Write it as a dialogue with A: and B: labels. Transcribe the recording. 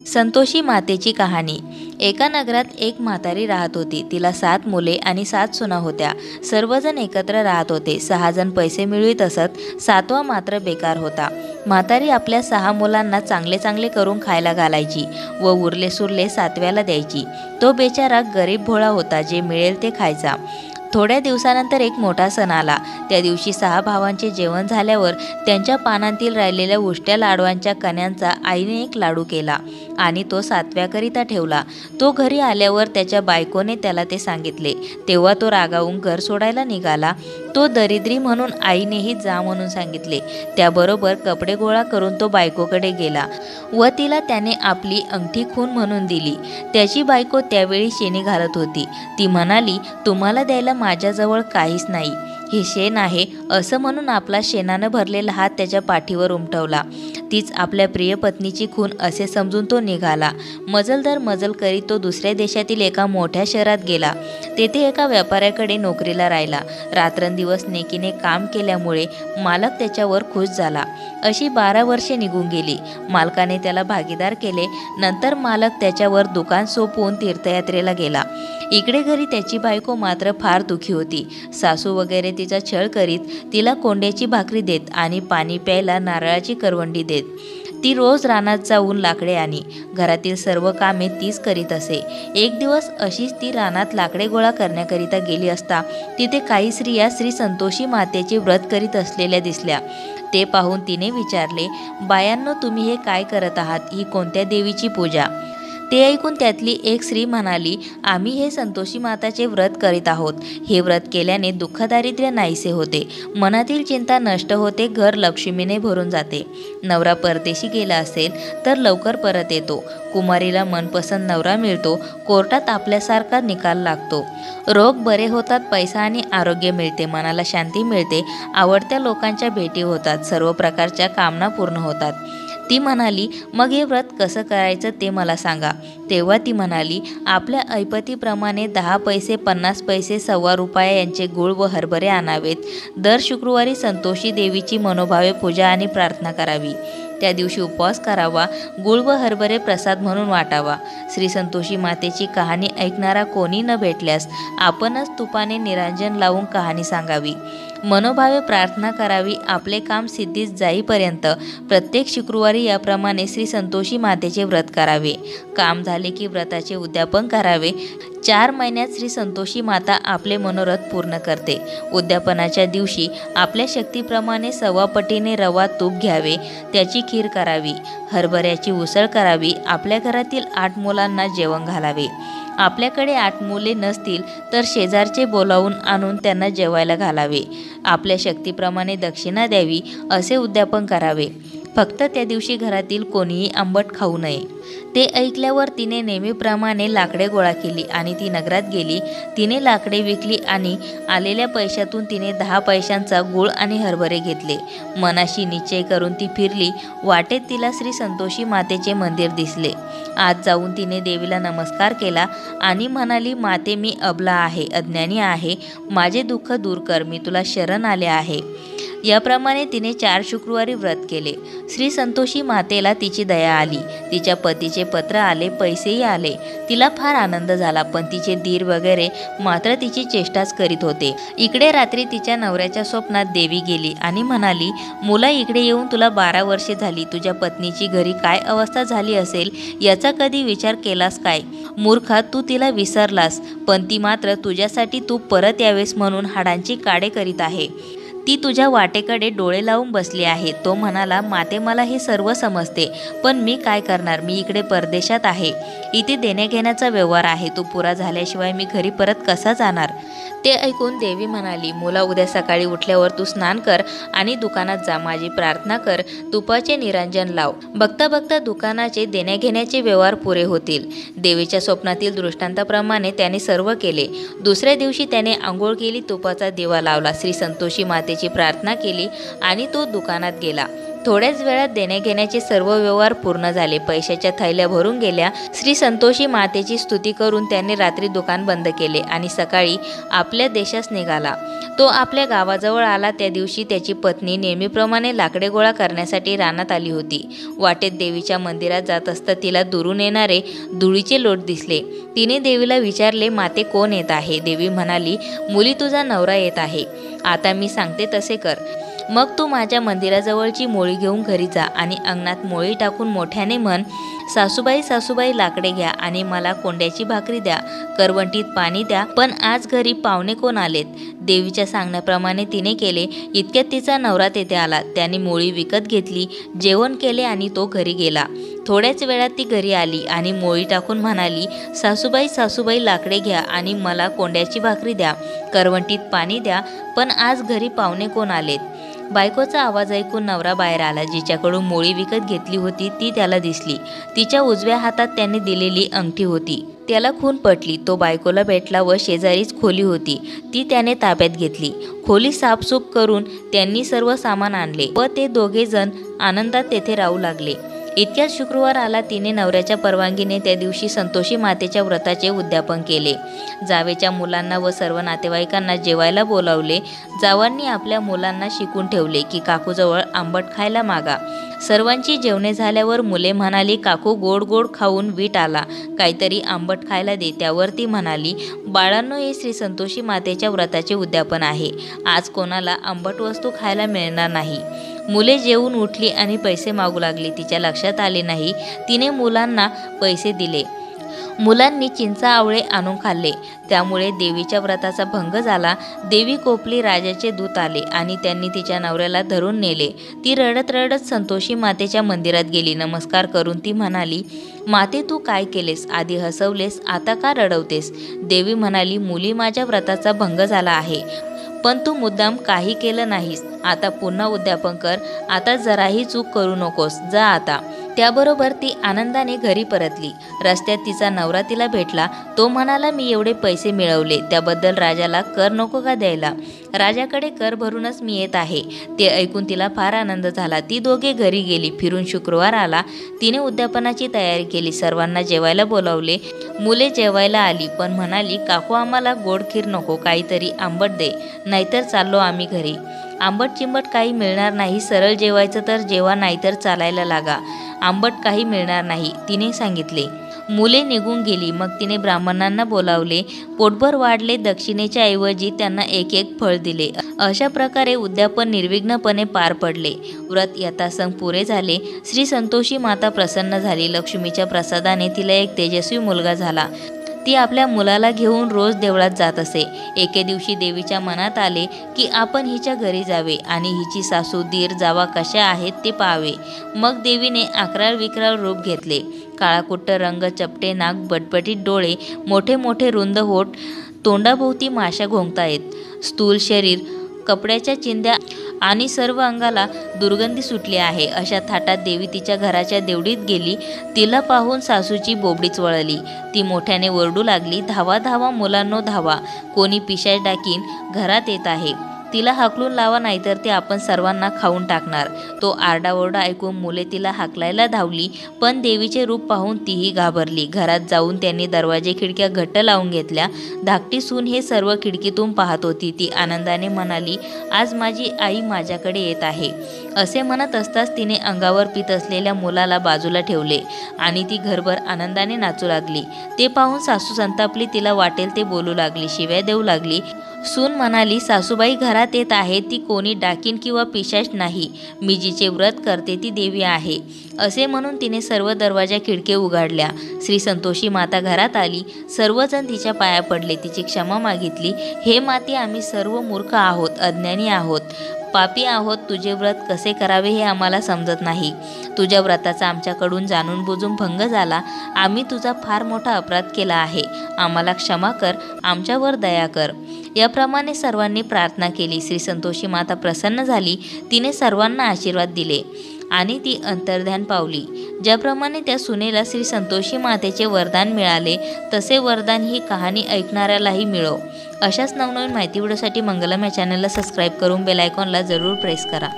A: संतोषी मातेची कहाणी। एका नगरात एक म्हातारी राहत होती। तिला 7 मुले आणि 7 सुना होत्या। सर्वजण एकत्र राहत होते। 6 जण पैसे मिळवीत असत, 7वा मात्र बेकार होता। म्हातारी आपल्या 6 मुलांना चांगले चांगले करून खायला घालायची व उरले सुरले 7व्याला द्यायची। तो बेचारा गरीब भोळा होता, जे मिळेल ते खायचा। थोड्या दिवसानंतर एक मोठा सण आला। त्या दिवशी 6 भावांचे जेवण झाल्यावर त्यांच्या पानांतील राहिलेल्या उष्ट्या लाडवांच्या कण्यांचा आईने एक लाडू केला आणि तो 7व्याकरिता ठेवला। तो घरी आल्यावर त्याच्या बायकोने त्याला ते सांगितले, तेव्हा तो रागावून घर सोडायला निघाला। तो दरिद्री म्हणून आईनेही जा म्हणून सांगितले। त्याबरोबर कपडे गोळा करून तो बायकोकडे गेला व तिला त्याने आपली अंगठी खून म्हणून दिली। त्याची बायको त्यावेळी शेणी घालत होती। ती म्हणाली, तुम्हाला द्यायला माझ्याजवळ काहीच नाही, हे शेण आहे असं म्हणून आपला शेणानं भरलेला हात त्याच्या पाठीवर उमटवला। तीच आपल्या प्रिय पत्नीची खून असे समजून तो निघाला। मजल दर मजल करीत तो दुसऱ्या देशातील एका मोठ्या शहरात गेला। तेथे एका व्यापाऱ्याकडे नोकरीला राहिला। रात्रंदिवस नेकीने काम केल्यामुळे मालक त्याच्यावर खुश झाला। अशी 12 वर्षे निघून गेली। मालकाने त्याला भागीदार केले। नंतर मालक त्याच्यावर दुकान सोपवून तीर्थयात्रेला गेला। इकडे घरी त्याची बायको मात्र फार दुखी होती। सासू वगैरे तिचा छळ करीत, तिला कोंड्याची भाकरी देत आणि पाणी प्यायला नारळाची करवंडी देत। ती रोज रानात जाऊन लाकडे आणी। घरातील सर्व कामे तीच करीत असे। एक दिवस अशीच ती रानात लाकडे गोळा करण्याकरिता गेली असता तिथे काही स्त्रिया श्री संतोषी मातेचे व्रत करीत असलेल्या दिसल्या। ते पाहून तिने विचारले, बायांनो, तुम्ही हे काय करत आहात? ही कोणत्या देवीची पूजा? ते ऐकून त्यातली एक स्त्री म्हणाली, आम्ही हे संतोषी माताचे व्रत करीत आहोत। हे व्रत केल्याने दुःखदारिद्र्य नाहीसे होते, मनातील चिंता नष्ट होते, घर लक्ष्मीने भरून जाते। नवरा परदेशी गेला असेल तर लवकर परत येतो, कुमारीला मनपसंत नवरा मिळतो, कोर्टात आपल्यासारखा निकाल लागतो, रोग बरे होतात, पैसा आणि आरोग्य मिळते, मनाला शांती मिळते, आवडत्या लोकांच्या भेटी होतात, सर्व प्रकारच्या कामना पूर्ण होतात। ती म्हणाली, मग हे व्रत कसं करायचं ते मला सांगा। तेव्हा ती म्हणाली, आपल्या ऐपतीप्रमाणे 10 पैसे, 50 पैसे, ₹1.25 यांचे गूळ व हरभरे आणावेत। दर शुक्रवारी संतोषी देवीची मनोभावे पूजा आणि प्रार्थना करावी। त्या दिवशी उपवास करावा, गूळ व हरभरे प्रसाद म्हणून वाटावा। श्री संतोषी मातेची कहाणी ऐकणारा कोणी न भेटल्यास आपणच तुपाने निरांजन लावून कहाणी सांगावी, मनोभावे प्रार्थना करावी। आपले काम सिद्धीस जाईपर्यंत प्रत्येक शुक्रवारी याप्रमाणे श्री संतोषी मातेचे व्रत करावे। काम झाले की व्रताचे उद्यापन करावे। 4 महिन्यात श्री संतोषी माता आपले मनोरथ पूर्ण करते। उद्यापनाच्या दिवशी आपल्या शक्तीप्रमाणे 1.25 पटीने रवा तूप घ्यावे, त्याची खीर करावी, हरभऱ्याची उसळ करावी। आपल्या घरातील 8 मुलांना जेवण घालावे। आपल्याकडे 8 मुले नसतील तर शेजारचे बोलावून आणून त्यांना जेवायला घालावे। आपल्या शक्तीप्रमाणे दक्षिणा द्यावी, असे उद्यापन करावे। फक्त त्या दिवशी घरातील कोणीही आंबट खाऊ नये। ते ऐकल्यावर तिने नेहमीप्रमाणे लाकडे गोळा केली आणि ती नगरात गेली। तिने लाकडे विकली आणि आलेल्या पैशातून तिने 10 पैशांचा गूळ आणि हरभरे घेतले। मनाशी निश्चय करून ती फिरली। वाटेत तिला श्री संतोषी मातेचे मंदिर दिसले। आत जाऊन तिने देवीला नमस्कार केला आणि म्हणाली, माते, मी अबला आहे, अज्ञानी आहे, माझे दुःख दूर कर, मी तुला शरण आले आहे। याप्रमाणे तिने 4 शुक्रवारी व्रत केले। श्री संतोषी मातेला तिची दया आली। तिच्या पतीचे पत्र आले, पैसेही आले। तिला फार आनंद झाला, पण तिचे दीर वगैरे मात्र तिची चेष्टाच करीत होते। इकडे रात्री तिच्या नवऱ्याच्या स्वप्नात देवी गेली आणि म्हणाली, मुला, इकडे येऊन तुला 12 वर्षे झाली। तुझ्या पत्नीची घरी काय अवस्था झाली असेल याचा कधी विचार केलास काय? मूर्खा, तू तिला विसरलास, पण ती मात्र तुझ्यासाठी तू परत यावेस म्हणून हाडांची काडे करीत आहे। ती तुझ्या वाटेकडे डोळे लावून बसली आहे। तो म्हणाला, माते, मला हे सर्व समजते, पण मी काय करणार? मी इकडे परदेशात आहे, इथे देण्याघेण्याचा व्यवहार आहे, तो पुरा झाल्याशिवाय मी घरी परत कसा जाणार? ते ऐकून देवी म्हणाली, मुला, उद्या सकाळी उठल्यावर तू स्नान कर आणि दुकानात जा, माझी प्रार्थना कर, तुपाचे निरांजन लाव, बघता बघता दुकानाचे देण्याघेण्याचे व्यवहार पुरे होतील। देवीच्या स्वप्नातील दृष्टांताप्रमाणे त्याने सर्व केले। दुसऱ्या दिवशी त्याने आंघोळ केली, तुपाचा दिवा लावला, श्री संतोषी मातेची प्रार्थना केली आणि तो दुकानात गेला। थोड्याच वेळात देण्याघेण्याचे सर्व व्यवहार पूर्ण झाले। पैशाच्या थैल्या भरून गेल्या। श्री संतोषी मातेची स्तुती करून त्याने रात्री दुकान बंद केले आणि सकाळी आपल्या देशास निघाला। तो आपल्या गावाजवळ आला. त्या दिवशी त्याची पत्नी नेहमीप्रमाणे लाकडे गोळा करण्यासाठी रानात आली होती. वाटेत देवीच्या मंदिरात जात असता तिला दुरून येणारे धुळीचे लोट दिसले. तिने देवीला विचारले, माते कोण येत आहे? देवी म्हणाली, मुली तुझा नवरा येत आहे. आता मी सांगते तसे कर. मग तू माझ्या मंदिराजवळची मोळी घेऊन घरी जा आणि अंगणात मोळी टाकून मोठ्याने म्हण, सासूबाई सासूबाई लाकडे घ्या आणि मला कोंड्याची भाकरी द्या, करवंटीत पाणी द्या, पण आज घरी पाहुणे कोण आलेत? देवीच्या सांगण्याप्रमाणे तिने केले. इतक्यात तिचा नवरा तेथे आला. त्याने मोळी विकत घेतली, जेवण केले आणि तो घरी गेला. थोड्याच वेळात ती घरी आली आणि मोळी टाकून म्हणाली, सासूबाई सासूबाई लाकडे घ्या आणि मला कोंड्याची भाकरी द्या, करवंटीत पाणी द्या, पण आज घरी पाहुणे कोण आलेत? बायकोचा आवाज ऐकून नवरा बाहेर आला. जिच्याकडून मोळी विकत घेतली होती ती त्याला दिसली. तिच्या उजव्या हातात त्याने दिलेली अंगठी होती. त्याला खून पटली. तो बायकोला भेटला व शेजारीच खोली होती ती त्याने ताब्यात घेतली. खोली साफसूफ करून त्यांनी सर्व सामान आणले व ते दोघे जण आनंदात तेथे राहू लागले. इतक्यात शुक्रवार आला. तिने नवऱ्याच्या परवानगीने त्या दिवशी संतोषी मातेच्या व्रताचे उद्यापन केले. जावेच्या मुलांना व सर्व नातेवाईकांना जेवायला बोलावले. जावांनी आपल्या मुलांना शिकून ठेवले की काकूजवळ आंबट खायला मागा. सर्वांची जेवणे झाल्यावर मुले म्हणाली, काकू गोड गोड खाऊन वीट आला, काहीतरी आंबट खायला दे. त्यावर ती म्हणाली, बाळांनो, हे श्री संतोषी मातेच्या व्रताचे उद्यापन आहे. आज कोणाला आंबट वस्तू खायला मिळणार नाही. मुले जेवून उठली आणि पैसे मागू लागली. तिच्या लक्षात आले नाही. तिने मुलांना पैसे दिले. मुलांनी चिंचा आवळे आणून खाल्ले. त्यामुळे देवीच्या व्रताचा भंग झाला. देवी कोपली. राजाचे दूत आले आणि त्यांनी तिच्या नवऱ्याला धरून नेले. ती रडत रडत संतोषी मातेच्या मंदिरात गेली. नमस्कार करून ती म्हणाली, माते तू काय केलेस? आधी हसवलेस, आता का रडवतेस? देवी म्हणाली, मुली माझ्या व्रताचा भंग झाला आहे, पण तू मुद्दाम काही केलं नाहीस. आता पुन्हा उद्यापन कर. आता जराही चूक करू नकोस. जा आता. त्याबरोबर ती आनंदाने घरी परतली. रस्त्यात तिचा नवरा तिला भेटला. तो म्हणाला, मी एवढे पैसे मिळवले, त्याबद्दल राजाला कर नको का द्यायला? राजाकडे कर भरूनच मी येत आहे. ते ऐकून तिला फार आनंद झाला. ती दोघे घरी गेली. फिरून शुक्रवार आला. तिने उद्यापनाची तयारी केली. सर्वांना जेवायला बोलावले. मुले जेवायला आली, पण म्हणाली, काकू आम्हाला गोड खीर नको, काहीतरी आंबट दे, नाहीतर चाललो आम्ही घरी. आंबट चिंबट काही मिळणार नाही. सरळ जेवायचं तर जेवा, नाहीतर चालायला लागा. आंबट काही मिळणार नाही, तिने सांगितले. मुले निघून गेली. मग तिने ब्राह्मणांना बोलावले. पोटभर वाढले. दक्षिणेच्या ऐवजी त्यांना एक एक फळ दिले. अशा प्रकारे उद्यापन निर्विघ्नपणे पार पडले. व्रत यथासंग पुरे झाले. श्री संतोषी माता प्रसन्न झाली. लक्ष्मीच्या प्रसादाने तिला एक तेजस्वी मुलगा झाला. ती आपल्या मुलाला घेऊन रोज देवळात जात असे. एके दिवशी देवीच्या मनात आले की आपण हिच्या घरी जावे आणि हिची सासू दीर जावा कशा आहेत ते पाहावे. मग देवीने अकराळ विक्राळ रूप घेतले. काळाकुट्ट रंग, चपटे नाक, बटबटीत डोळे, मोठे मोठे रुंद होठ, तोंडाभोवती माशा घोंगतायत, स्थूल शरीर, कपड्याच्या चिंध्या आणि सर्व अंगाला दुर्गंधी सुटली आहे. अशा थाटात देवी तिच्या घराच्या देवडीत गेली. तिला पाहून सासूची बोबडीच वळली. ती मोठ्याने ओरडू लागली, धावा धावा मुलांनो धावा, कोणी पिशाच डाकीन घरात येत आहे. तिला हाकलून लावा, नाहीतर ते आपण सर्वांना खाऊन टाकणार. तो आरडाओरडा ऐकून मुले तिला हाकलायला धावली, पण देवीचे रूप पाहून तीही घाबरली. घरात जाऊन त्यांनी दरवाजे खिडक्या घट्ट लावून घेतल्या. धाकटी सून हे सर्व खिडकीतून पाहत होती. ती आनंदाने म्हणाली, आज माझी आई माझ्याकडे येत आहे. असे म्हणत असताच तिने अंगावर पीत असलेल्या मुलाला बाजूला ठेवले आणि ती घरभर आनंदाने नाचू लागली. ते पाहून सासू संतापली. तिला वाटेल ते बोलू लागली, शिव्या देऊ लागली. सून म्हणाली, सासूबाई घरात येत आहे, ती कोणी डाकीन किंवा पिशाच नाही. मी जिचे व्रत करते ती देवी आहे. असे म्हणून तिने सर्व दरवाजा खिडके उघडल्या. श्री संतोषी माता घरात आली. सर्वजण तिच्या पाया पडले. तिची क्षमा मागितली. हे माते, आम्ही सर्व मूर्ख आहोत, अज्ञानी आहोत, पापी आहोत. तुझे व्रत कसे करावे हे आम्हाला समजत नाही. तुझ्या व्रताचा आमच्याकडून जाणून बुजून भंग झाला. आम्ही तुझा फार मोठा अपराध केला आहे. आम्हाला क्षमा कर, आमच्यावर दया कर. याप्रमाणे सर्वांनी प्रार्थना केली. श्री संतोषी माता प्रसन्न झाली. तिने सर्वांना आशीर्वाद दिले आणि ती अंतर्ध्यान पावली. ज्याप्रमाणे त्या सुनेला श्री संतोषी मातेचे वरदान मिळाले, तसे वरदान ही कहाणी ऐकणाऱ्यालाही मिळो. अशाच नवनवीन माहिती व्हिडिओसाठी मंगलम या चॅनलला सबस्क्राईब करून बेल आयकॉनला जरूर प्रेस करा.